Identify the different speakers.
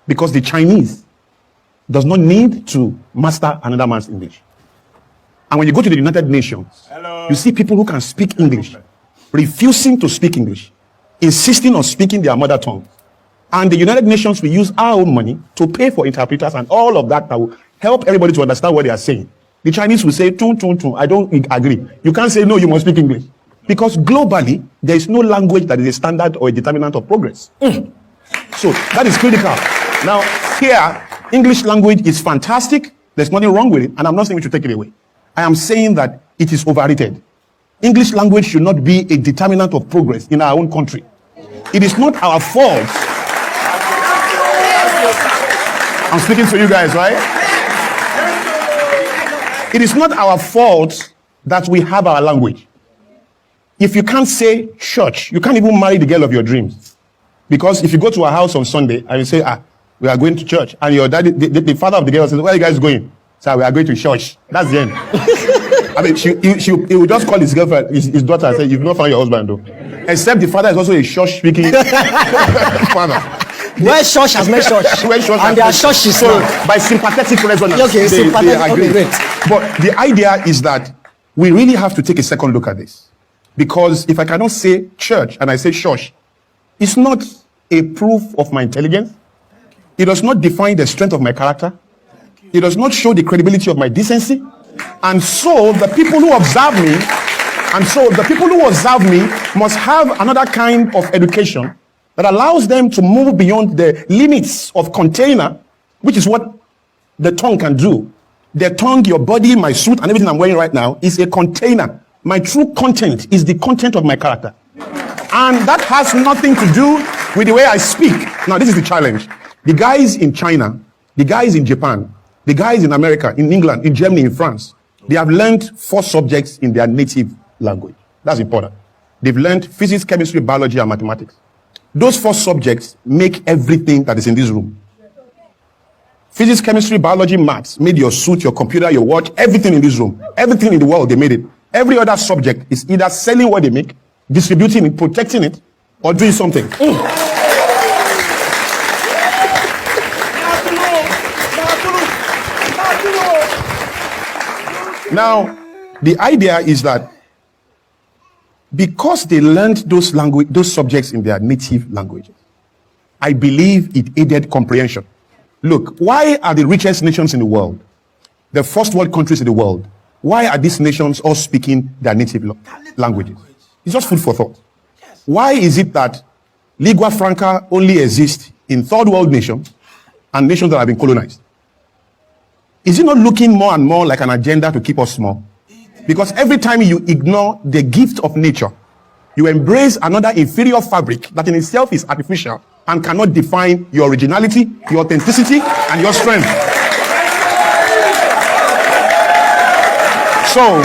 Speaker 1: Because the Chinese does not need to master another man's English. And when you go to the United Nations, you see people who can speak English, refusing to speak English, insisting on speaking their mother tongue. And the United Nations will use our own money to pay for interpreters and all of that will help everybody to understand what they are saying. The Chinese will say, tun, tun, tun. I don't agree. You can't say, no, you must speak English. Because globally, there is no language that is a standard or a determinant of progress. So that is critical. Now, here, English language is fantastic. There's nothing wrong with it. And I'm not saying we should take it away. I am saying that it is overrated. English language should not be a determinant of progress in our own country. It is not our fault. I'm speaking to you guys, right? It is not our fault that we have our language. If you can't say church, you can't even marry the girl of your dreams. Because if you go to a house on Sunday and you say, we are going to church, and your daddy, the father of the girl says, where are you guys going? So we are going to church. That's the end. I mean, he will just call his girlfriend, his daughter, and say, you've not found your husband, though. Except the father is also a church-speaking father.
Speaker 2: Where church has met church. And their church is
Speaker 1: so by sympathetic resonance.
Speaker 2: Okay,
Speaker 1: they agree.
Speaker 2: Okay, great.
Speaker 1: But the idea is that we really have to take a second look at this. Because if I cannot say church and I say church, it's not a proof of my intelligence. It does not define the strength of my character. It does not show the credibility of my decency. And so the people who observe me, must have another kind of education that allows them to move beyond the limits of container, which is what the tongue can do. The tongue, your body, my suit, and everything I'm wearing right now is a container. My true content is the content of my character. And that has nothing to do with the way I speak. Now, this is the challenge. The guys in China, the guys in Japan, the guys in America, in England, in Germany, in France, they have learned 4 subjects in their native language. That's important. They've learned physics, chemistry, biology, and mathematics. Those 4 subjects make everything that is in this room. Physics, chemistry, biology, maths made your suit, your computer, your watch, everything in this room. Everything in the world, they made it. Every other subject is either selling what they make, distributing it, protecting it, or doing something. Now, the idea is that because they learned those subjects in their native languages, I believe it aided comprehension. Look, why are the richest nations in the world, the first world countries in the world, why are these nations all speaking their native languages? It's just food for thought. Why is it that lingua franca only exists in third world nations and nations that have been colonized? Is it not looking more and more like an agenda to keep us small? Because every time you ignore the gift of nature, you embrace another inferior fabric that in itself is artificial and cannot define your originality, your authenticity, and your strength. So,